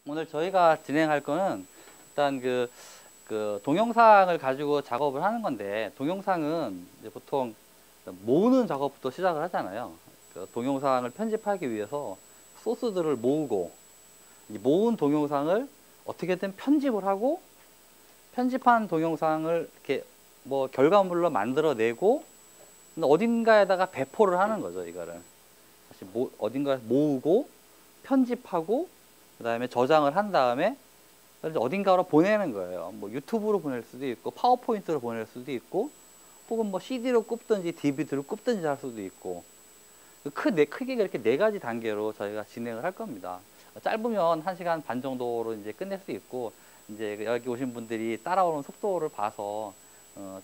오늘 저희가 진행할 거는 일단 동영상을 가지고 작업을 하는 건데, 동영상은 이제 보통 모으는 작업부터 시작을 하잖아요. 동영상을 편집하기 위해서 소스들을 모으고, 이 모은 동영상을 어떻게든 편집을 하고, 편집한 동영상을 이렇게 뭐 결과물로 만들어내고, 어딘가에다가 배포를 하는 거죠. 이거를 다시 어딘가에 모으고 편집하고, 그 다음에 저장을 한 다음에 어딘가로 보내는 거예요. 뭐 유튜브로 보낼 수도 있고, 파워포인트로 보낼 수도 있고, 혹은 뭐 CD로 굽든지 DVD로 굽든지 할 수도 있고, 크게 이렇게 네 가지 단계로 저희가 진행을 할 겁니다. 짧으면 1시간 반 정도로 이제 끝낼 수 있고, 이제 여기 오신 분들이 따라오는 속도를 봐서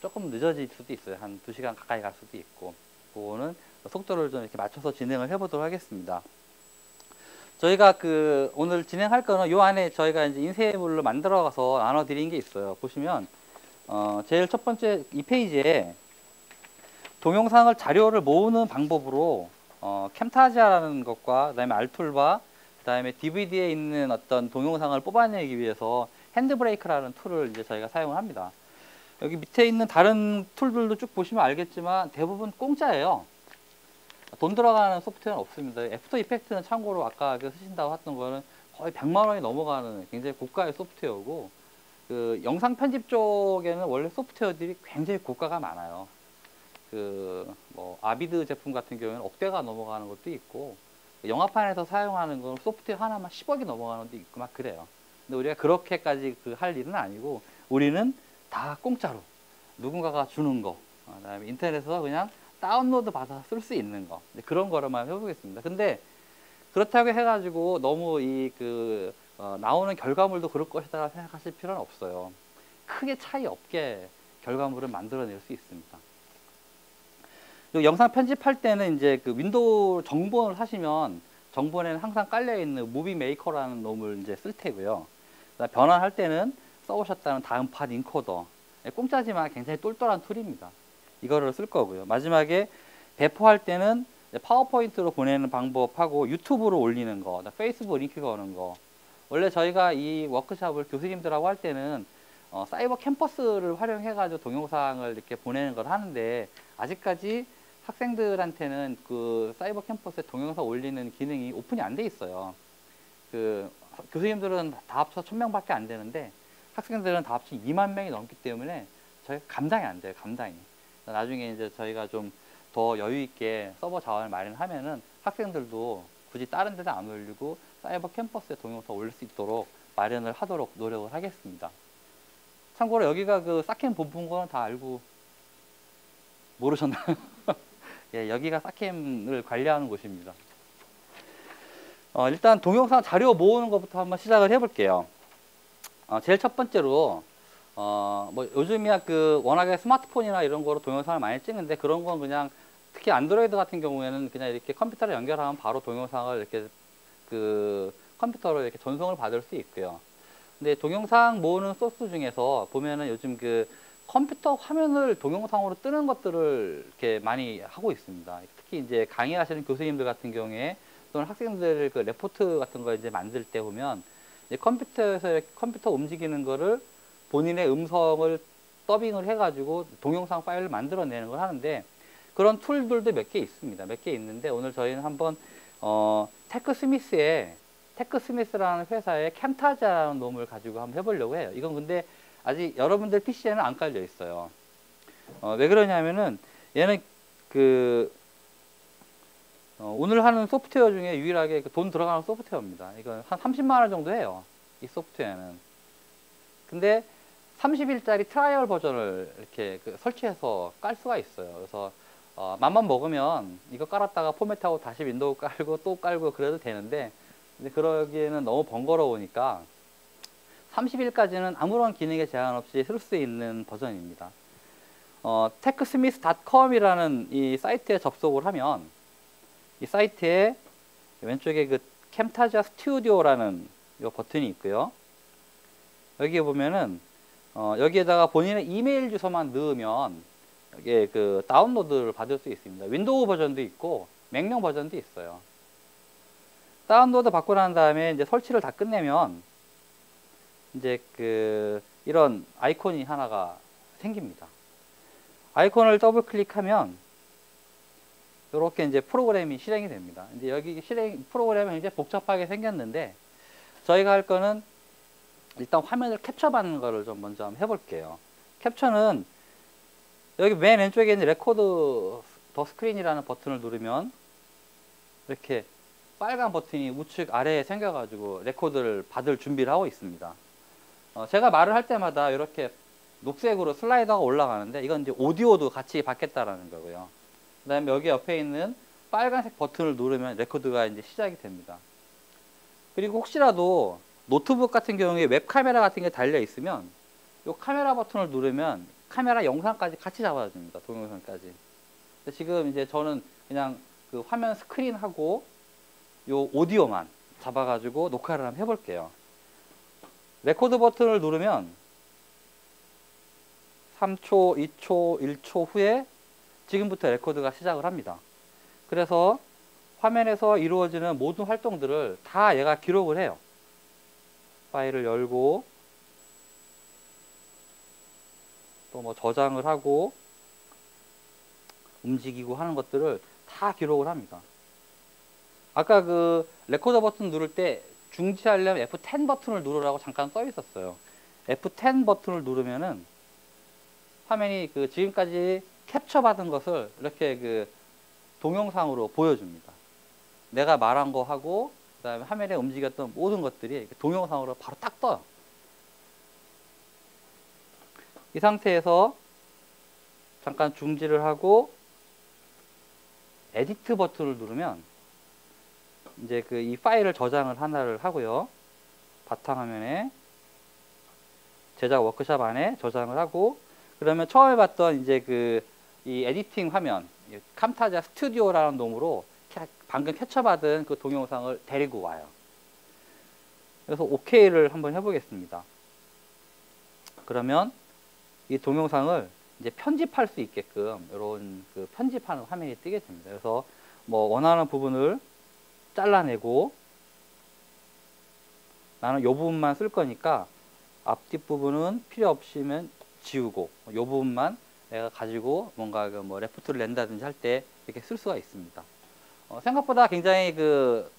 조금 늦어질 수도 있어요. 한 2시간 가까이 갈 수도 있고, 그거는 속도를 좀 이렇게 맞춰서 진행을 해보도록 하겠습니다. 저희가 오늘 진행할 거는 요 안에 저희가 이제 인쇄물로 만들어가서 나눠드린 게 있어요. 보시면 제일 첫 번째 이 페이지에 동영상을 자료를 모으는 방법으로 캠타지아라는 것과 그다음에 알툴바, 그다음에 DVD에 있는 어떤 동영상을 뽑아내기 위해서 핸드브레이크라는 툴을 이제 저희가 사용을 합니다. 여기 밑에 있는 다른 툴들도 쭉 보시면 알겠지만 대부분 공짜예요. 돈 들어가는 소프트웨어는 없습니다. 애프터 이펙트는 참고로 아까 쓰신다고 했던 거는 거의 100만 원이 넘어가는 굉장히 고가의 소프트웨어고, 영상 편집 쪽에는 원래 소프트웨어들이 굉장히 고가가 많아요. 뭐 아비드 제품 같은 경우에는 억대가 넘어가는 것도 있고, 영화판에서 사용하는 건 소프트웨어 하나만 10억이 넘어가는 것도 있고 막 그래요. 근데 우리가 그렇게까지 할 일은 아니고, 우리는 다 공짜로 누군가가 주는 거, 그다음에 인터넷에서 그냥 다운로드 받아서 쓸 수 있는 거, 그런 거로만 해보겠습니다. 근데 그렇다고 해가지고 너무 나오는 결과물도 그럴 것이다 생각하실 필요는 없어요. 크게 차이 없게 결과물을 만들어낼 수 있습니다. 영상 편집할 때는 이제 윈도우 정본을 하시면 정본에는 항상 깔려 있는 무비 메이커라는 놈을 이제 쓸 테고요. 변환할 때는 써보셨다는 다음팟 인코더, 공짜지만 굉장히 똘똘한 툴입니다. 이거를 쓸 거고요. 마지막에 배포할 때는 파워포인트로 보내는 방법하고, 유튜브로 올리는 거, 페이스북 링크 거는 거. 원래 저희가 이 워크숍을 교수님들하고 할 때는 사이버 캠퍼스를 활용해 가지고 동영상을 이렇게 보내는 걸 하는데, 아직까지 학생들한테는 사이버 캠퍼스에 동영상 올리는 기능이 오픈이 안 돼 있어요. 교수님들은 다 합쳐서 1000명밖에 안 되는데, 학생들은 다 합쳐 2만 명이 넘기 때문에 저희가 감당이 안 돼요. 감당이. 나중에 이제 저희가 좀 더 여유 있게 서버 자원을 마련하면은 학생들도 굳이 다른 데다 안 올리고 사이버 캠퍼스에 동영상 올릴 수 있도록 마련을 하도록 노력을 하겠습니다. 참고로 여기가 사캠 본부인 거는 다 알고 모르셨나요? 예, 여기가 사캠을 관리하는 곳입니다. 일단 동영상 자료 모으는 것부터 한번 시작을 해볼게요. 제일 첫 번째로 뭐 요즘이야 워낙에 스마트폰이나 이런 거로 동영상을 많이 찍는데, 그런 건 그냥 특히 안드로이드 같은 경우에는 그냥 이렇게 컴퓨터를 연결하면 바로 동영상을 이렇게 컴퓨터로 이렇게 전송을 받을 수 있고요. 근데 동영상 모으는 소스 중에서 보면은 요즘 컴퓨터 화면을 동영상으로 뜨는 것들을 이렇게 많이 하고 있습니다. 특히 이제 강의하시는 교수님들 같은 경우에, 또는 학생들 레포트 같은 거 이제 만들 때 보면, 이제 컴퓨터에서 컴퓨터 움직이는 거를 본인의 음성을 더빙을 해가지고 동영상 파일을 만들어내는 걸 하는데, 그런 툴들도 몇 개 있습니다. 몇 개 있는데, 오늘 저희는 한번 테크스미스라는 회사의 캠타지아라는 놈을 가지고 한번 해보려고 해요. 이건 근데 아직 여러분들 PC에는 안 깔려 있어요. 왜 그러냐면은 얘는 오늘 하는 소프트웨어 중에 유일하게 돈 들어가는 소프트웨어입니다. 이건 한 30만 원 정도 해요. 이 소프트웨어는. 근데 30일짜리 트라이얼 버전을 이렇게 설치해서 깔 수가 있어요. 그래서 맘만 먹으면 이거 깔았다가 포맷하고 다시 윈도우 깔고 또 깔고 그래도 되는데, 근데 그러기에는 너무 번거로우니까 30일까지는 아무런 기능에 제한 없이 쓸 수 있는 버전입니다. techsmith.com이라는 이 사이트에 접속을 하면, 이 사이트에 왼쪽에 캠타지아 스튜디오라는 이 버튼이 있고요. 여기에 보면은 여기에다가 본인의 이메일 주소만 넣으면 이게 다운로드를 받을 수 있습니다. 윈도우 버전도 있고 맥용 버전도 있어요. 다운로드 받고 난 다음에 이제 설치를 다 끝내면 이제 이런 아이콘이 하나가 생깁니다. 아이콘을 더블 클릭하면 이렇게 이제 프로그램이 실행이 됩니다. 이제 여기 프로그램이 굉장히 복잡하게 생겼는데 저희가 할 거는 일단 화면을 캡처받는 거를 좀 먼저 한번 해볼게요. 캡처는 여기 맨 왼쪽에 있는 레코드 더 스크린이라는 버튼을 누르면 이렇게 빨간 버튼이 우측 아래에 생겨가지고 레코드를 받을 준비를 하고 있습니다. 제가 말을 할 때마다 이렇게 녹색으로 슬라이더가 올라가는데 이건 이제 오디오도 같이 받겠다라는 거고요. 그 다음에 여기 옆에 있는 빨간색 버튼을 누르면 레코드가 이제 시작이 됩니다. 그리고 혹시라도 노트북 같은 경우에 웹카메라 같은 게 달려 있으면 이 카메라 버튼을 누르면 카메라 영상까지 같이 잡아줍니다. 동영상까지. 지금 이제 저는 그냥 그 화면 스크린하고 요 오디오만 잡아가지고 녹화를 한번 해볼게요. 레코드 버튼을 누르면 3초, 2초, 1초 후에 지금부터 레코드가 시작을 합니다. 그래서 화면에서 이루어지는 모든 활동들을 다 얘가 기록을 해요. 파일을 열고 또 뭐 저장을 하고 움직이고 하는 것들을 다 기록을 합니다. 아까 그 레코더 버튼 누를 때 중지하려면 F10 버튼을 누르라고 잠깐 써 있었어요. F10 버튼을 누르면은 화면이 지금까지 캡처 받은 것을 이렇게 동영상으로 보여줍니다. 내가 말한 거 하고 그 다음에 화면에 움직였던 모든 것들이 동영상으로 바로 딱 떠요. 이 상태에서 잠깐 중지를 하고 에디트 버튼을 누르면 이제 이 파일을 저장을 하나를 하고요. 바탕화면에 제작 워크샵 안에 저장을 하고 그러면 처음에 봤던 이제 이 에디팅 화면 camtasia 스튜디오라는 놈으로 방금 캡처받은 그 동영상을 데리고 와요. 그래서 OK를 한번 해보겠습니다. 그러면 이 동영상을 이제 편집할 수 있게끔 이런 편집하는 화면이 뜨게 됩니다. 그래서 뭐 원하는 부분을 잘라내고 나는 이 부분만 쓸 거니까 앞뒷 부분은 필요 없으면 지우고 이 부분만 내가 가지고 뭔가 뭐 레포트를 낸다든지 할 때 이렇게 쓸 수가 있습니다. 생각보다 굉장히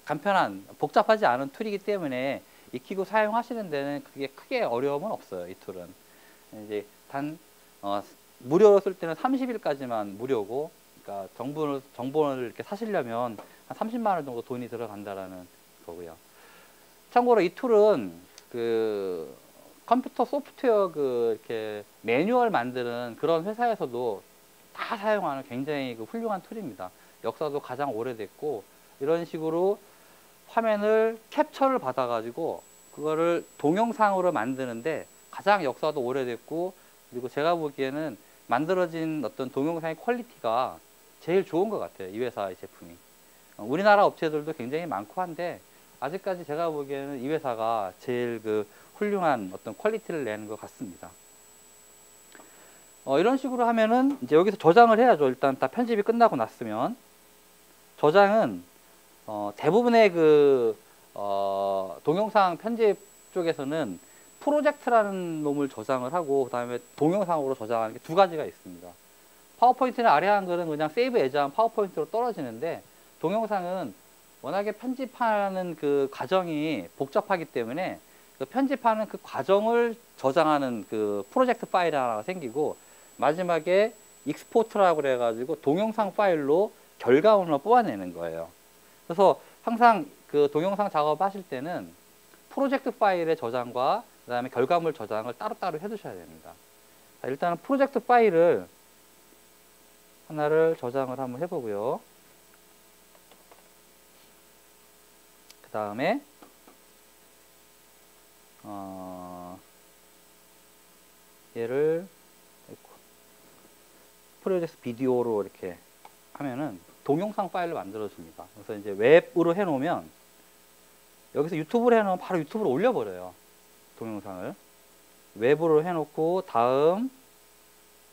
간편한 복잡하지 않은 툴이기 때문에 익히고 사용하시는 데는 그게 크게 어려움은 없어요. 이 툴은 이제 무료로 쓸 때는 30일까지만 무료고, 그러니까 정보를 이렇게 사시려면 한 30만 원 정도 돈이 들어간다라는 거고요. 참고로 이 툴은 컴퓨터 소프트웨어 이렇게 매뉴얼 만드는 그런 회사에서도 다 사용하는 굉장히 훌륭한 툴입니다. 역사도 가장 오래됐고 이런 식으로 화면을 캡처를 받아가지고 그거를 동영상으로 만드는데 가장 역사도 오래됐고 그리고 제가 보기에는 만들어진 어떤 동영상의 퀄리티가 제일 좋은 것 같아요. 이 회사의 제품이. 우리나라 업체들도 굉장히 많고 한데 아직까지 제가 보기에는 이 회사가 제일 훌륭한 어떤 퀄리티를 내는 것 같습니다. 이런 식으로 하면은 이제 여기서 저장을 해야죠. 일단 다 편집이 끝나고 났으면 저장은 대부분의 동영상 편집 쪽에서는 프로젝트라는 놈을 저장을 하고 그 다음에 동영상으로 저장하는 게 두 가지가 있습니다. 파워포인트는 아래 한글은 그냥 세이브 에즈한 파워포인트로 떨어지는데 동영상은 워낙에 편집하는 과정이 복잡하기 때문에 편집하는 과정을 저장하는 프로젝트 파일이 하나 생기고 마지막에 익스포트라고 그래가지고 동영상 파일로 결과물을 뽑아내는 거예요. 그래서 항상 동영상 작업하실 때는 프로젝트 파일의 저장과 그 다음에 결과물 저장을 따로따로 해두셔야 됩니다. 자, 일단은 프로젝트 파일을 하나를 저장을 한번 해보고요. 그 다음에 얘를 프로젝트 비디오로 이렇게 하면은 동영상 파일을 만들어 줍니다. 그래서 이제 웹으로 해놓으면 여기서 유튜브로 해놓으면 바로 유튜브로 올려버려요. 동영상을 웹으로 해놓고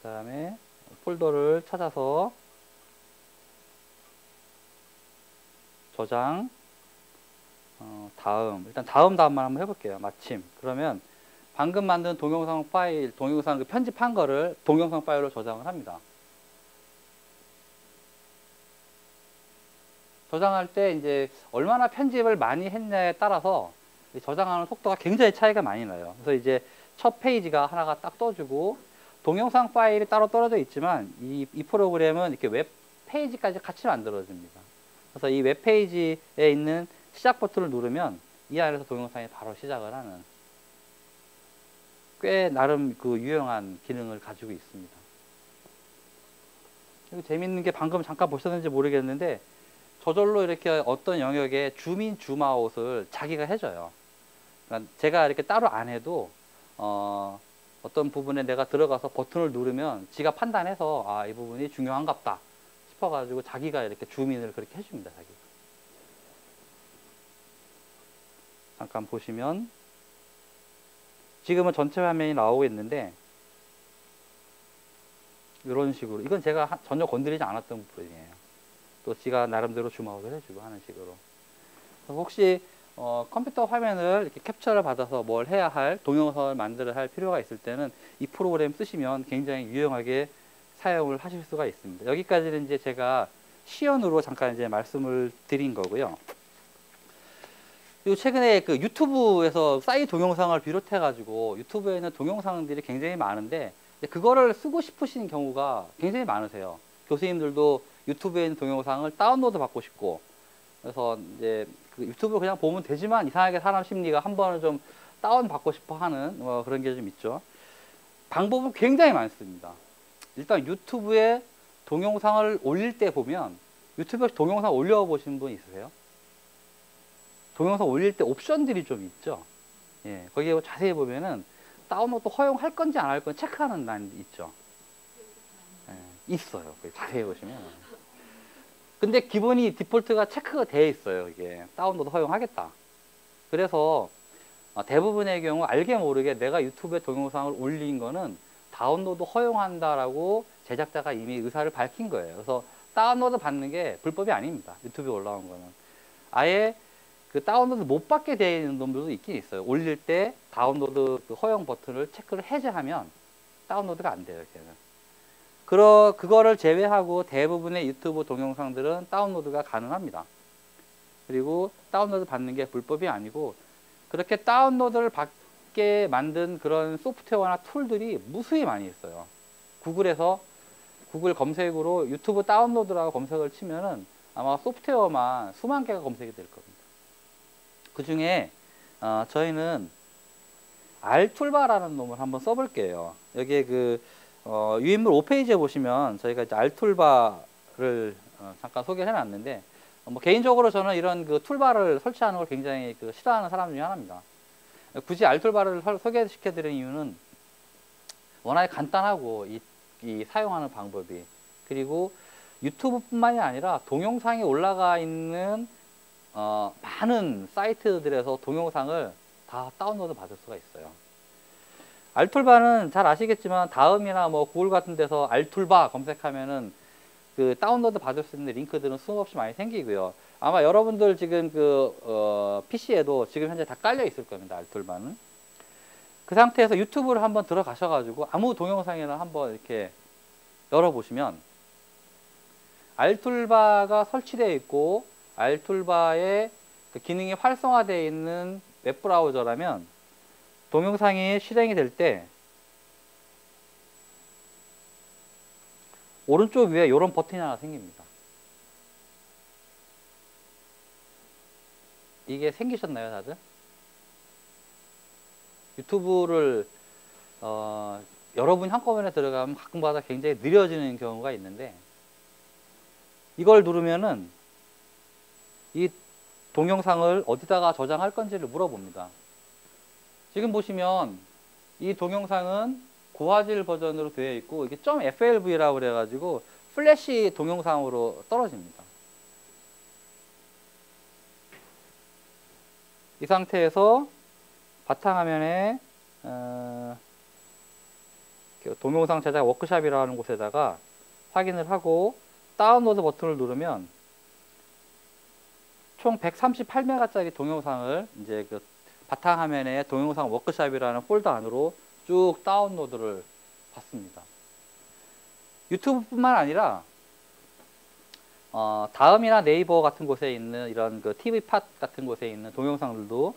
그다음에 폴더를 찾아서 저장 일단 다음만 한번 해볼게요. 마침 그러면 방금 만든 동영상 파일, 동영상 그 편집한 거를 동영상 파일로 저장을 합니다. 저장할 때 이제 얼마나 편집을 많이 했냐에 따라서 저장하는 속도가 굉장히 차이가 많이 나요. 그래서 이제 첫 페이지가 하나가 딱 떠주고 동영상 파일이 따로 떨어져 있지만 이 프로그램은 이렇게 웹 페이지까지 같이 만들어집니다. 그래서 이 웹 페이지에 있는 시작 버튼을 누르면 이 안에서 동영상이 바로 시작을 하는 꽤 나름 그 유용한 기능을 가지고 있습니다. 그리고 재밌는 게 방금 잠깐 보셨는지 모르겠는데 저절로 이렇게 어떤 영역에 줌인 줌아웃을 자기가 해줘요. 그러니까 제가 이렇게 따로 안 해도 어떤 부분에 내가 들어가서 버튼을 누르면 지가 판단해서 아, 이 부분이 중요한갑다 싶어가지고 자기가 이렇게 줌인을 그렇게 해줍니다. 자기가. 잠깐 보시면 지금은 전체 화면이 나오고 있는데 이런 식으로 이건 제가 전혀 건드리지 않았던 부분이에요. 또 지가 나름대로 줌아웃을 해주고 하는 식으로. 혹시 컴퓨터 화면을 이렇게 캡처를 받아서 뭘 해야 할 동영상을 만들어야 할 필요가 있을 때는 이 프로그램 쓰시면 굉장히 유용하게 사용을 하실 수가 있습니다. 여기까지는 이제 제가 시연으로 잠깐 이제 말씀을 드린 거고요. 그리고 최근에 그 유튜브에서 싸이 동영상을 비롯해 가지고 유튜브에 있는 동영상들이 굉장히 많은데 그거를 쓰고 싶으신 경우가 굉장히 많으세요. 교수님들도 유튜브에 있는 동영상을 다운로드 받고 싶고 그래서 이제 그 유튜브를 그냥 보면 되지만 이상하게 사람 심리가 한 번은 좀 다운 받고 싶어 하는 그런 게 좀 있죠. 방법은 굉장히 많습니다. 일단 유튜브에 동영상을 올릴 때 보면 유튜브에 동영상 올려보신 분 있으세요? 동영상 올릴 때 옵션들이 좀 있죠. 예, 거기에 자세히 보면은 다운로드 허용할 건지 안 할 건지 체크하는 欄이 있죠. 예, 있어요. 자세히 보시면. 근데 기본이 디폴트가 체크가 되어 있어요. 이게 다운로드 허용하겠다. 그래서 대부분의 경우 알게 모르게 내가 유튜브에 동영상을 올린 거는 다운로드 허용한다라고 제작자가 이미 의사를 밝힌 거예요. 그래서 다운로드 받는 게 불법이 아닙니다. 유튜브에 올라온 거는. 아예 그 다운로드 못 받게 되어 있는 놈들도 있긴 있어요. 올릴 때 다운로드 그 허용 버튼을 체크를 해제하면 다운로드가 안 돼요. 걔는. 그거를 제외하고 대부분의 유튜브 동영상들은 다운로드가 가능합니다. 그리고 다운로드 받는 게 불법이 아니고 그렇게 다운로드를 받게 만든 그런 소프트웨어나 툴들이 무수히 많이 있어요. 구글에서 구글 검색으로 유튜브 다운로드라고 검색을 치면은 아마 소프트웨어만 수만 개가 검색이 될 겁니다. 그 중에 저희는 알툴바라는 놈을 한번 써볼게요. 여기에 그 유인물 5페이지에 보시면 저희가 이제 알툴바를 잠깐 소개를 해놨는데 뭐 개인적으로 저는 이런 그 툴바를 설치하는 걸 굉장히 그 싫어하는 사람 중에 하나입니다. 굳이 알툴바를 소개시켜드린 이유는 워낙에 간단하고 이 사용하는 방법이 그리고 유튜브뿐만이 아니라 동영상이 올라가 있는 많은 사이트들에서 동영상을 다 다운로드 받을 수가 있어요. 알툴바는 잘 아시겠지만 다음이나 뭐 구글 같은 데서 알툴바 검색하면은 그 다운로드 받을 수 있는 링크들은 수없이 많이 생기고요. 아마 여러분들 지금 그 PC에도 지금 현재 다 깔려 있을 겁니다. 알툴바는. 그 상태에서 유튜브를 한번 들어가셔가지고 아무 동영상이나 한번 이렇게 열어보시면 알툴바가 설치되어 있고 알툴바의 그 기능이 활성화되어 있는 웹브라우저라면 동영상이 실행이 될 때 오른쪽 위에 이런 버튼이 하나 생깁니다. 이게 생기셨나요, 다들? 유튜브를 여러분이 한꺼번에 들어가면 가끔가다 굉장히 느려지는 경우가 있는데 이걸 누르면은 이 동영상을 어디다가 저장할 건지를 물어봅니다. 지금 보시면 이 동영상은 고화질 버전으로 되어 있고 이게 .flv라고 그래가지고 플래시 동영상으로 떨어집니다. 이 상태에서 바탕화면에 동영상 제작 워크샵이라는 곳에다가 확인을 하고 다운로드 버튼을 누르면 총 138메가짜리 동영상을 이제 그 바탕화면에 동영상 워크샵이라는 폴더 안으로 쭉 다운로드를 받습니다. 유튜브뿐만 아니라 다음이나 네이버 같은 곳에 있는 이런 그 TV팟 같은 곳에 있는 동영상들도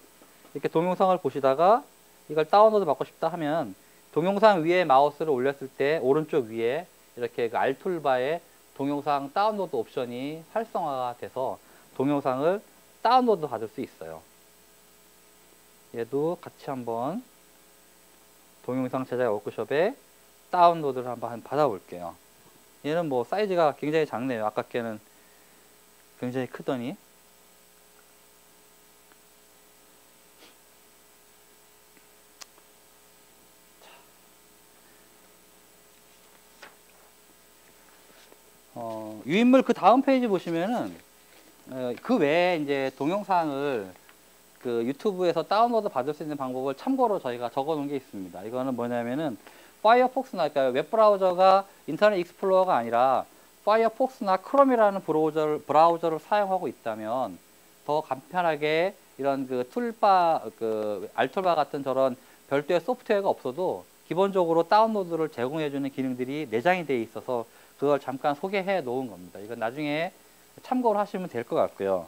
이렇게 동영상을 보시다가 이걸 다운로드 받고 싶다 하면 동영상 위에 마우스를 올렸을 때 오른쪽 위에 이렇게 그 R툴바에 동영상 다운로드 옵션이 활성화가 돼서 동영상을 다운로드 받을 수 있어요. 얘도 같이 한번 동영상 제작 워크숍에 다운로드를 한번 받아볼게요. 얘는 뭐 사이즈가 굉장히 작네요. 아까 걔는 굉장히 크더니. 유인물 그 다음 페이지 보시면은 그 외에 이제 동영상을 그 유튜브에서 다운로드 받을 수 있는 방법을 참고로 저희가 적어 놓은 게 있습니다. 이거는 뭐냐면은 파이어폭스나, 그러니까 웹브라우저가 인터넷 익스플로러가 아니라 파이어폭스나 크롬이라는 브라우저를 사용하고 있다면 더 간편하게 이런 그 툴바, 그 알툴바 같은 저런 별도의 소프트웨어가 없어도 기본적으로 다운로드를 제공해주는 기능들이 내장이 되어 있어서 그걸 잠깐 소개해 놓은 겁니다. 이건 나중에 참고를 하시면 될 것 같고요.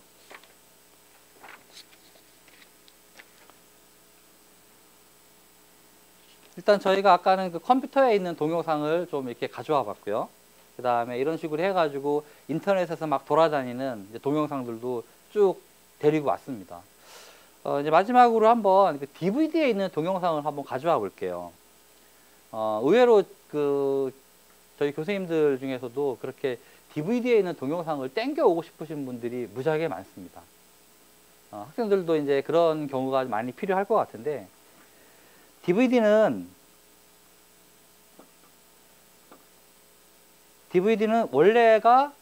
일단 저희가 아까는 그 컴퓨터에 있는 동영상을 좀 이렇게 가져와 봤고요. 그 다음에 이런 식으로 해가지고 인터넷에서 막 돌아다니는 이제 동영상들도 쭉 데리고 왔습니다. 이제 마지막으로 한번 그 DVD에 있는 동영상을 한번 가져와 볼게요. 의외로 그 저희 교수님들 중에서도 그렇게 DVD에 있는 동영상을 땡겨 오고 싶으신 분들이 무지하게 많습니다. 학생들도 이제 그런 경우가 많이 필요할 것 같은데, DVD는 원래가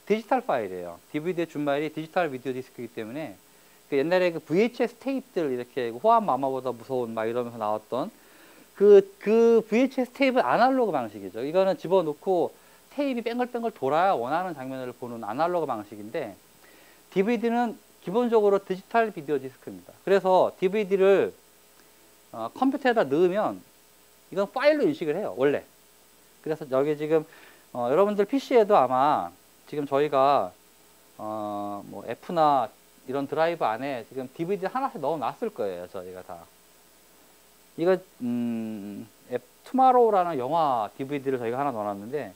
디지털 파일이에요. DVD의 준말이 디지털 비디오 디스크이기 때문에 그 옛날에 그 VHS 테이프들 이렇게 호환 마마보다 무서운 막 이러면서 나왔던 그 VHS 테이프 아날로그 방식이죠. 이거는 집어넣고 테이프 뺑글뺑글 돌아야 원하는 장면을 보는 아날로그 방식인데, DVD는 기본적으로 디지털 비디오 디스크입니다. 그래서 DVD를 컴퓨터에다 넣으면 이건 파일로 인식을 해요, 원래. 그래서 여기 지금 여러분들 PC에도 아마 지금 저희가 뭐 F나 이런 드라이브 안에 지금 DVD 하나씩 넣어 놨을 거예요, 저희가 다. 이거 투마로우라는 영화 DVD를 저희가 하나 넣어놨는데,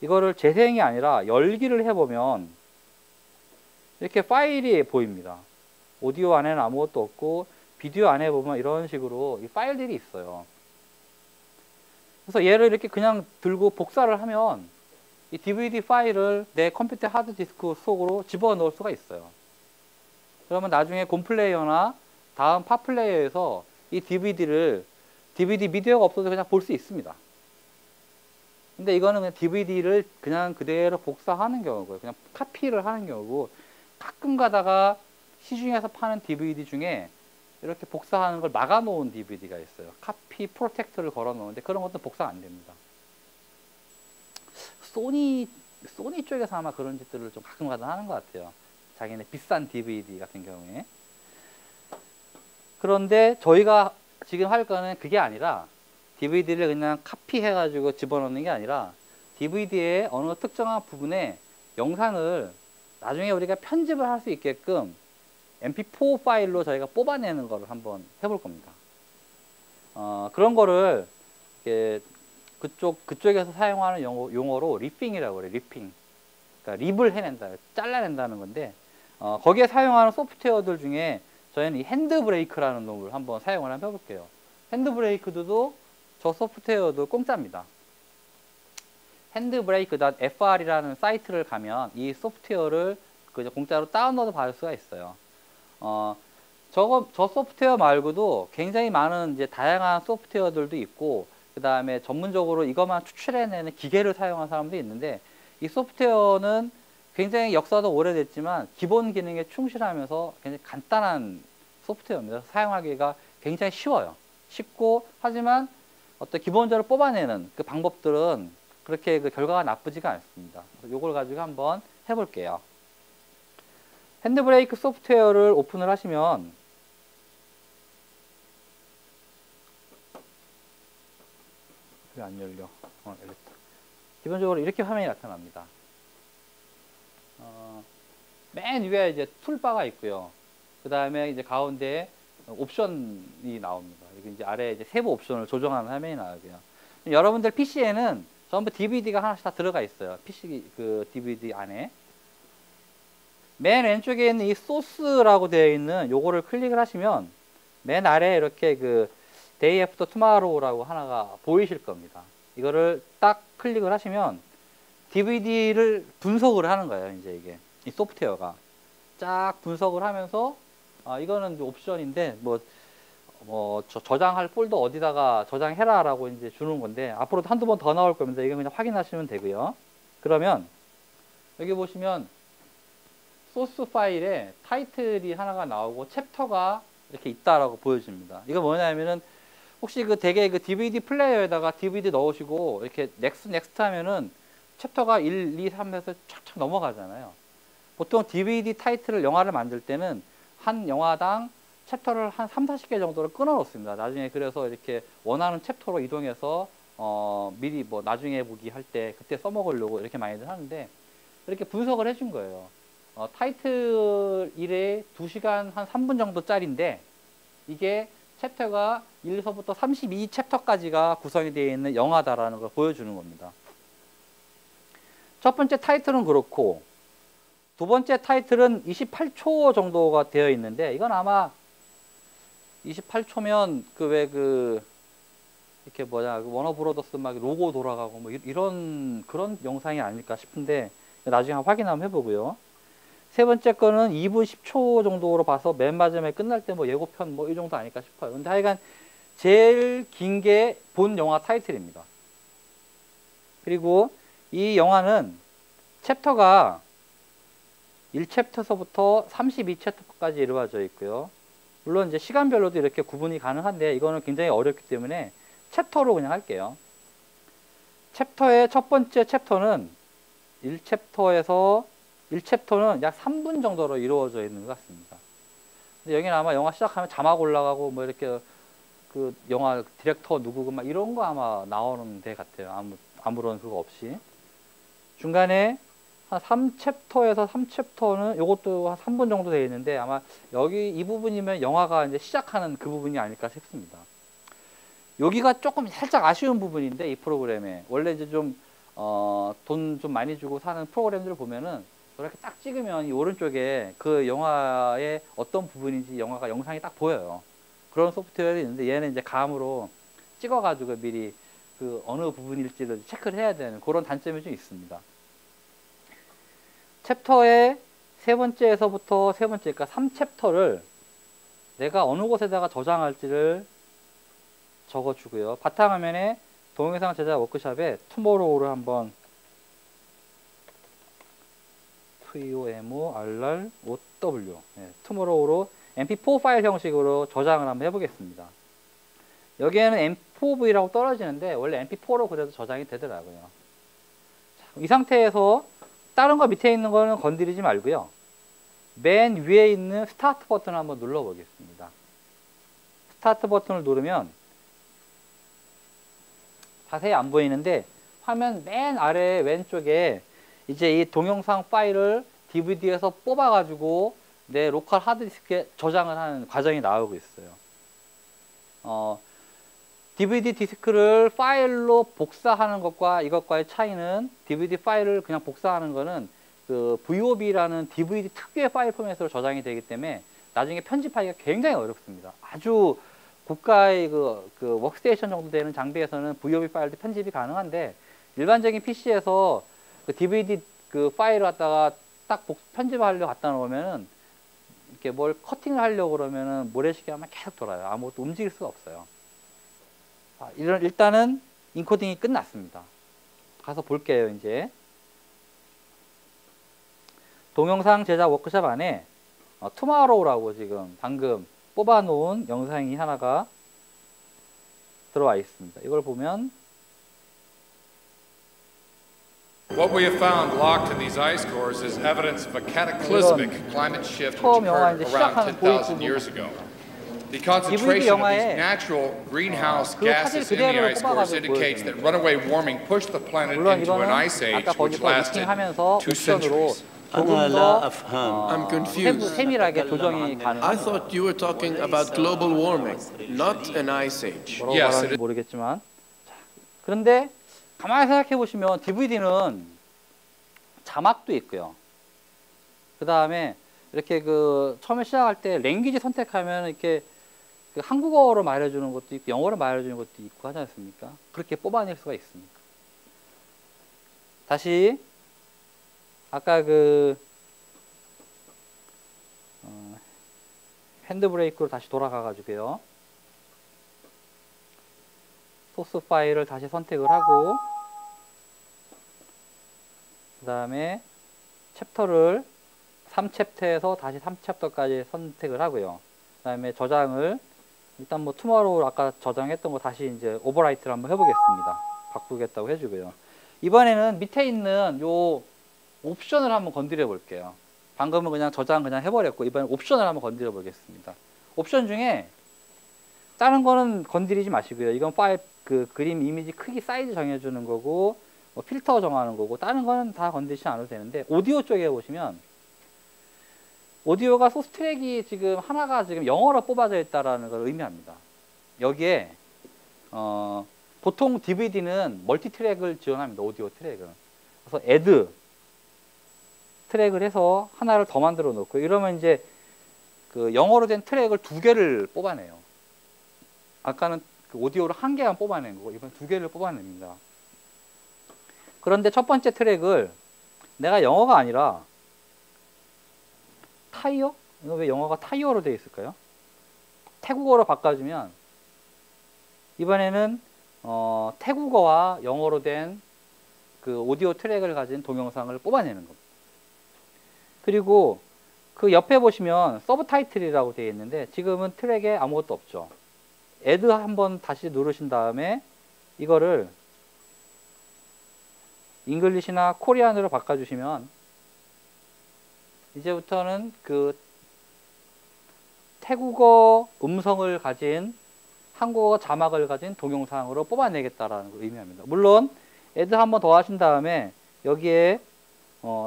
이거를 재생이 아니라 열기를 해보면 이렇게 파일이 보입니다. 오디오 안에는 아무것도 없고 비디오 안에 보면 이런 식으로 이 파일들이 있어요. 그래서 얘를 이렇게 그냥 들고 복사를 하면 이 DVD 파일을 내 컴퓨터 하드디스크 속으로 집어넣을 수가 있어요. 그러면 나중에 곰플레이어나 다음 팟플레이어에서 이 DVD 미디어가 없어도 그냥 볼 수 있습니다. 근데 이거는 그냥 DVD를 그냥 그대로 복사하는 경우고요. 그냥 카피를 하는 경우고, 가끔 가다가 시중에서 파는 DVD 중에 이렇게 복사하는 걸 막아놓은 DVD가 있어요. 카피 프로텍터를 걸어 놓는데 그런 것도 복사가 안 됩니다. 소니 쪽에서 아마 그런 짓들을 좀 가끔 가다 하는 것 같아요. 자기네 비싼 DVD 같은 경우에. 그런데 저희가 지금 할 거는 그게 아니라 DVD를 그냥 카피해가지고 집어넣는 게 아니라 DVD의 어느 특정한 부분에 영상을 나중에 우리가 편집을 할 수 있게끔 MP4 파일로 저희가 뽑아내는 거를 한번 해볼 겁니다. 그런 거를 그쪽에서 사용하는 용어로 리핑이라고 그래요. 리핑. 그러니까 립을 해낸다, 잘라낸다는 건데, 거기에 사용하는 소프트웨어들 중에 저희는 이 핸드브레이크라는 놈을 한번 사용을 한번 해볼게요. 핸드브레이크도 저 소프트웨어도 공짜입니다. handbrake.fr이라는 사이트를 가면 이 소프트웨어를 공짜로 다운로드 받을 수가 있어요. 저 소프트웨어 말고도 굉장히 많은 이제 다양한 소프트웨어들도 있고, 그 다음에 전문적으로 이것만 추출해내는 기계를 사용하는 사람도 있는데, 이 소프트웨어는 굉장히 역사도 오래됐지만 기본 기능에 충실하면서 굉장히 간단한 소프트웨어입니다. 사용하기가 굉장히 쉬워요. 쉽고, 하지만 어떤 기본적으로 뽑아내는 그 방법들은 그렇게 그 결과가 나쁘지가 않습니다. 이걸 가지고 한번 해볼게요. 핸드브레이크 소프트웨어를 오픈을 하시면 왜 안 열려? 열렸다. 기본적으로 이렇게 화면이 나타납니다. 맨 위에 이제 툴바가 있고요. 그 다음에 이제 가운데 옵션이 나옵니다. 이게 이제 아래 이제 세부 옵션을 조정하는 화면이 나오고요. 여러분들 PC에는 전부 DVD가 하나씩 다 들어가 있어요. PC 그 DVD 안에. 맨 왼쪽에 있는 이 소스라고 되어 있는 요거를 클릭을 하시면 맨 아래에 이렇게 그 Day After Tomorrow라고 하나가 보이실 겁니다. 이거를 딱 클릭을 하시면 DVD를 분석을 하는 거예요. 이제 이게 이 소프트웨어가 쫙 분석을 하면서 이거는 이제 옵션인데 저장할 폴더 어디다가 저장해라 라고 이제 주는 건데 앞으로도 한두 번 더 나올 겁니다. 이거 그냥 확인하시면 되고요. 그러면 여기 보시면 소스 파일에 타이틀이 하나가 나오고 챕터가 이렇게 있다라고 보여집니다. 이거 뭐냐면은 혹시 그 대개 그 DVD 플레이어에다가 DVD 넣으시고 이렇게 넥스트 하면은 챕터가 1, 2, 3에서 촥촥 넘어가잖아요. 보통 DVD 타이틀을 영화를 만들 때는 한 영화당 챕터를 한 3, 40개 정도를 끊어 놓습니다. 나중에 그래서 이렇게 원하는 챕터로 이동해서 미리 뭐 나중에 보기 할 때 그때 써먹으려고 이렇게 많이들 하는데 이렇게 분석을 해준 거예요. 타이틀 1에 2시간 한 3분 정도 짜리인데 이게 챕터가 1서부터 32 챕터까지가 구성이 되어 있는 영화다라는 걸 보여주는 겁니다. 첫 번째 타이틀은 그렇고 두 번째 타이틀은 28초 정도가 되어 있는데 이건 아마 28초면 이렇게 워너브로더스 막 로고 돌아가고 뭐 이런 그런 영상이 아닐까 싶은데 나중에 확인 한번 해보고요. 세 번째 거는 2분 10초 정도로 봐서 맨 마지막에 끝날 때 뭐 예고편 뭐 이 정도 아닐까 싶어요. 근데 하여간 제일 긴 게 본 영화 타이틀입니다. 그리고 이 영화는 챕터가 1챕터서부터 32챕터까지 이루어져 있고요. 물론 이제 시간별로도 이렇게 구분이 가능한데 이거는 굉장히 어렵기 때문에 챕터로 그냥 할게요. 챕터의 첫 번째 챕터는 1챕터는 약 3분 정도로 이루어져 있는 것 같습니다. 근데 여기는 아마 영화 시작하면 자막 올라가고 뭐 이렇게 그 영화 디렉터 누구고 막 이런 거 아마 나오는 데 같아요. 아무런 그거 없이. 중간에 한 3챕터에서 3챕터는 요것도 한 3분 정도 되어 있는데 아마 여기 이 부분이면 영화가 이제 시작하는 그 부분이 아닐까 싶습니다. 여기가 조금 살짝 아쉬운 부분인데 이 프로그램에 원래 이제 좀 돈 좀 많이 주고 사는 프로그램들을 보면은 이렇게 딱 찍으면 이 오른쪽에 그 영화의 어떤 부분인지 영상이 딱 보여요. 그런 소프트웨어가 있는데 얘는 이제 감으로 찍어가지고 미리 그 어느 부분일지를 체크를 해야 되는 그런 단점이 좀 있습니다. 챕터의 세 번째에서부터 세 번째, 그러니까 3챕터를 내가 어느 곳에다가 저장할지를 적어주고요. 바탕화면에 동영상 제작 워크샵에 투모로우를 한번 TOMORROW 투모로우로 mp4 파일 형식으로 저장을 한번 해보겠습니다. 여기에는 m4v라고 떨어지는데 원래 mp4로 그래도 저장이 되더라고요. 자, 이 상태에서 다른 거 밑에 있는 거는 건드리지 말고요. 맨 위에 있는 스타트 버튼을 한번 눌러 보겠습니다. 스타트 버튼을 누르면 자세히 안 보이는데 화면 맨 아래 왼쪽에 이제 이 동영상 파일을 DVD에서 뽑아 가지고 내 로컬 하드디스크에 저장을 하는 과정이 나오고 있어요. DVD 디스크를 파일로 복사하는 것과 이것과의 차이는 DVD 파일을 그냥 복사하는 거는 그 VOB라는 DVD 특유의 파일 포맷으로 저장이 되기 때문에 나중에 편집하기가 굉장히 어렵습니다. 아주 고가의 그 워크스테이션 정도 되는 장비에서는 VOB 파일도 편집이 가능한데 일반적인 PC에서 그 DVD 그 파일을 갖다가 딱 편집하려고 갖다 놓으면은 이렇게 뭘 커팅을 하려고 그러면은 모래시계만 계속 돌아요. 아무것도 움직일 수가 없어요. 자, 일단은 인코딩이 끝났습니다. 가서 볼게요, 이제. 동영상 제작 워크샵 안에 투마로우라고 지금 방금 뽑아놓은 영상이 하나가 들어와 있습니다. 이걸 보면 What we have found locked in these ice cores is evidence of a cataclysmic climate shift which 처음 영화 occurred 이제 around 시작하는 10,000 years ago. The DVD concentration of these 영화에 natural greenhouse 그 사실 gases in the 그대로 ice cores 뽑아가지고 indicates that 보여주는 runaway warming pushed the planet 물론 into an 이거는 ice age 아까 which 거기서 lasted 리핑하면서 2 옵션으로 centuries. 조금 أنا 더 لا أفهم. I'm confused. 세밀하게 조정이 I 가능합니다. thought you were talking about global warming, not an ice age. 뭐라고 Yes, 말하는지 모르겠지만 자, 그런데 가만히 생각해 보시면 DVD는 자막도 있고요. 그 다음에 이렇게 그 처음에 시작할 때 랭귀지 선택하면 이렇게 그 한국어로 말해주는 것도 있고 영어로 말해주는 것도 있고 하지 않습니까? 그렇게 뽑아낼 수가 있습니다. 다시 아까 그 핸드 브레이크로 다시 돌아가 가지고요. 소스 파일을 다시 선택을 하고 그 다음에 챕터를 3챕터에서 다시 3챕터까지 선택을 하고요. 그 다음에 저장을 일단 뭐 투모로우 아까 저장했던 거 다시 이제 오버라이트를 한번 해보겠습니다. 바꾸겠다고 해주고요. 이번에는 밑에 있는 요 옵션을 한번 건드려 볼게요. 방금은 그냥 저장 그냥 해버렸고 이번엔 옵션을 한번 건드려 보겠습니다. 옵션 중에 다른 거는 건드리지 마시고요. 이건 파일 그 그림 이미지 크기 사이즈 정해주는 거고 뭐 필터 정하는 거고 다른 거는 다 건드리지 않아도 되는데 오디오 쪽에 보시면 오디오가 소스 트랙이 지금 하나가 지금 영어로 뽑아져 있다라는 걸 의미합니다. 여기에 보통 DVD는 멀티 트랙을 지원합니다. 오디오 트랙은. 그래서 애드 트랙을 해서 하나를 더 만들어 놓고 이러면 이제 그 영어로 된 트랙을 2개를 뽑아내요. 아까는 그 오디오를 1개만 뽑아낸 거고 이번 2개를 뽑아냅니다. 그런데 첫 번째 트랙을 내가 영어가 아니라 타이어? 이거 왜 영어가 타이어로 되어 있을까요? 태국어로 바꿔주면 이번에는 태국어와 영어로 된 그 오디오 트랙을 가진 동영상을 뽑아내는 겁니다. 그리고 그 옆에 보시면 서브 타이틀이라고 되어 있는데 지금은 트랙에 아무것도 없죠. 애드 한번 다시 누르신 다음에 이거를 잉글리시나 코리안으로 바꿔주시면 이제부터는 그 태국어 음성을 가진 한국어 자막을 가진 동영상으로 뽑아내겠다라는 걸 의미합니다. 물론 애드 한번 더 하신 다음에 여기에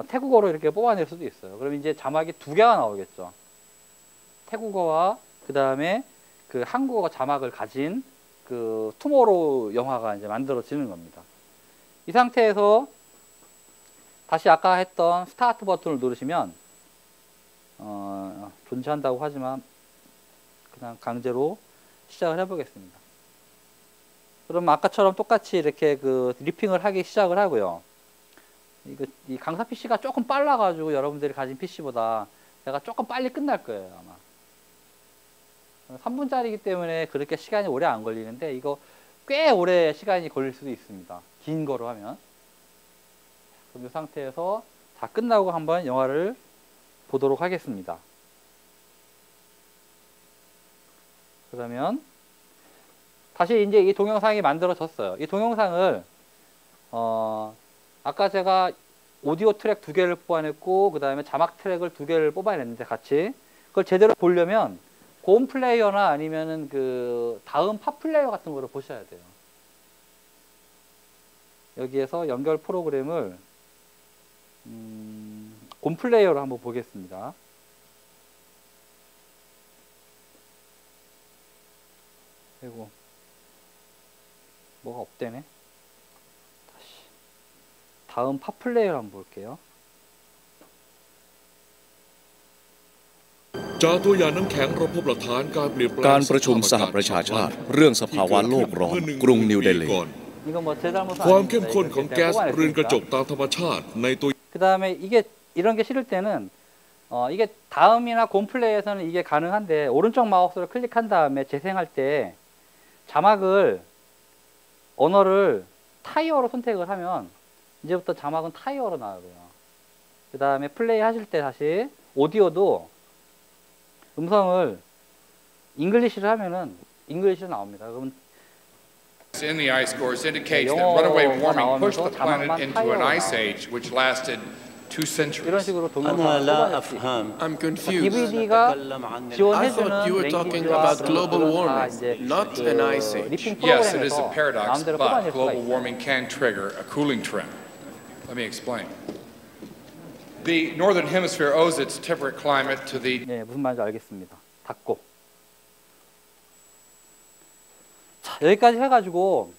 태국어로 이렇게 뽑아낼 수도 있어요. 그럼 이제 자막이 2개가 나오겠죠. 태국어와 그 다음에 그 한국어 자막을 가진 그 투모로우 영화가 이제 만들어지는 겁니다. 이 상태에서 다시 아까 했던 스타트 버튼을 누르시면 존재한다고 하지만 그냥 강제로 시작을 해보겠습니다. 그럼 아까처럼 똑같이 이렇게 그 리핑을 하기 시작을 하고요. 이 강사 PC가 조금 빨라가지고 여러분들이 가진 PC보다 제가 조금 빨리 끝날 거예요, 아마. 3분짜리이기 때문에 그렇게 시간이 오래 안 걸리는데 이거 꽤 오래 시간이 걸릴 수도 있습니다. 긴 거로 하면. 그럼 이 상태에서 다 끝나고 한번 영화를 보도록 하겠습니다. 그러면 다시 이제 이 동영상이 만들어졌어요. 이 동영상을 아까 제가 오디오 트랙 2개를 뽑아냈고 그 다음에 자막 트랙을 2개를 뽑아냈는데 같이 그걸 제대로 보려면 고음 플레이어나 아니면은 그 다음 팝 플레이어 같은 거를 보셔야 돼요. 여기에서 연결 프로그램을 고음 플레이어로 한번 보겠습니다. 그리고 뭐가 없대네. 다시 다음 팝 플레이어를 한번 볼게요. จากตัวอย่างน้ำแข็งเราพบหลักฐานการเปลี่ยนแปลง การประชุมสหประชาชาติเรื่องสภาวะโลกร้อนกรุงนิวเดลี 이건 뭐 제 잘못은 ความ 아닙니다. เข้มข้น 이거 ของ 제가 แก๊สเรือนกระจก 뽑아냈으니까. ตามธรรมชาติในตัว 그 다음에 이게 이런 게 싫을 때는 이게 다음이나 곰플레이에서는 이게 가능한데 오른쪽 마우스로 클릭한 다음에 재생할 때 자막을 언어를 타이어로 선택을 하면 이제부터 자막은 타이어로 나오고요. 그 다음에 플레이 하실 때 다시 오디오도 음성을 잉글리시를 하면은 잉글리시로 나옵니다. 그럼 In the ice cores indicates that 영어가 runaway warming pushed 나오면서 the planet 자막만 into an 타이어로 ice 나와요. age which lasted 2 이런 centuries. 식으로 أنا 동영상을 لا 뽑아낼 수 있고 أفهم. I'm confused. DVD가 نتكلم عن I 지원해주는 thought you were talking 랭귀지와 about 그런 global 것들은 다 warming, 이제 not an ice age. 리핑 Yes, it is a 프로그램에서 paradox, 마음대로 but 뽑아낼 수가 global 있어요. warming can trigger a cooling trend. Let me explain. The northern hemisphere owes its temperate climate to the 네, 무슨 말인지 알겠습니다. 닫고. 자, 여기까지 해가지고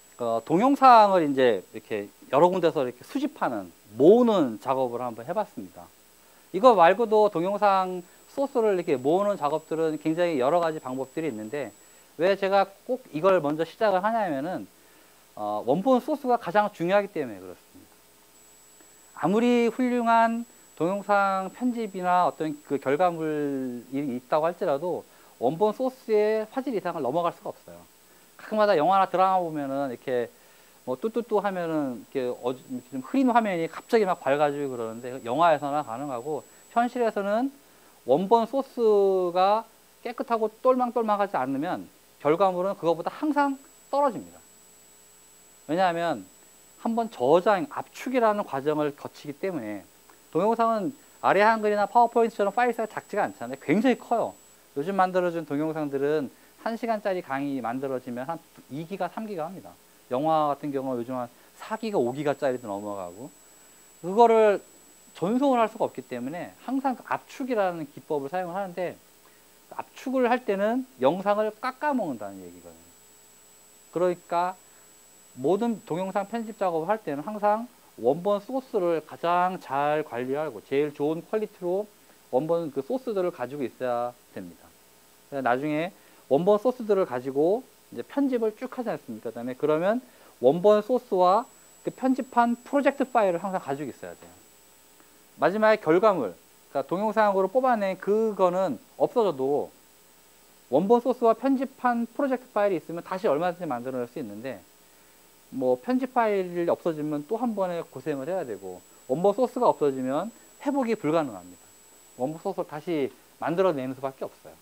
동영상을 이제 이렇게 여러 군데서 이렇게 수집하는 모으는 작업을 한번 해봤습니다. 이거 말고도 동영상 소스를 이렇게 모으는 작업들은 굉장히 여러 가지 방법들이 있는데 왜 제가 꼭 이걸 먼저 시작을 하냐면은 원본 소스가 가장 중요하기 때문에 그렇습니다. 아무리 훌륭한 동영상 편집이나 어떤 그 결과물이 있다고 할지라도 원본 소스의 화질 이상을 넘어갈 수가 없어요. 가끔마다 영화나 드라마 보면은 이렇게 뭐 뚜뚜뚜 하면은 이렇게 좀 흐린 화면이 갑자기 막 밝아지고 그러는데 영화에서나 가능하고 현실에서는 원본 소스가 깨끗하고 똘망똘망하지 않으면 결과물은 그거보다 항상 떨어집니다. 왜냐하면 한번 저장, 압축이라는 과정을 거치기 때문에 동영상은 아래 한글이나 파워포인트처럼 파일 사이즈가 작지가 않잖아요. 굉장히 커요. 요즘 만들어진 동영상들은 1시간짜리 강의 만들어지면 한 2기가, 3기가 합니다. 영화 같은 경우는 요즘 한 4기가, 5기가짜리도 넘어가고 그거를 전송을 할 수가 없기 때문에 항상 압축이라는 기법을 사용을 하는데 압축을 할 때는 영상을 깎아먹는다는 얘기거든요. 그러니까 모든 동영상 편집 작업을 할 때는 항상 원본 소스를 가장 잘 관리하고 제일 좋은 퀄리티로 원본 그 소스들을 가지고 있어야 됩니다. 나중에 원본 소스들을 가지고 이제 편집을 쭉 하지 않습니까? 그다음에 그러면 원본 소스와 그 편집한 프로젝트 파일을 항상 가지고 있어야 돼요. 마지막에 결과물, 그러니까 동영상으로 뽑아낸 그거는 없어져도 원본 소스와 편집한 프로젝트 파일이 있으면 다시 얼마든지 만들어낼 수 있는데 뭐 편집 파일이 없어지면 또 한 번에 고생을 해야 되고 원본 소스가 없어지면 회복이 불가능합니다. 원본 소스를 다시 만들어내는 수밖에 없어요.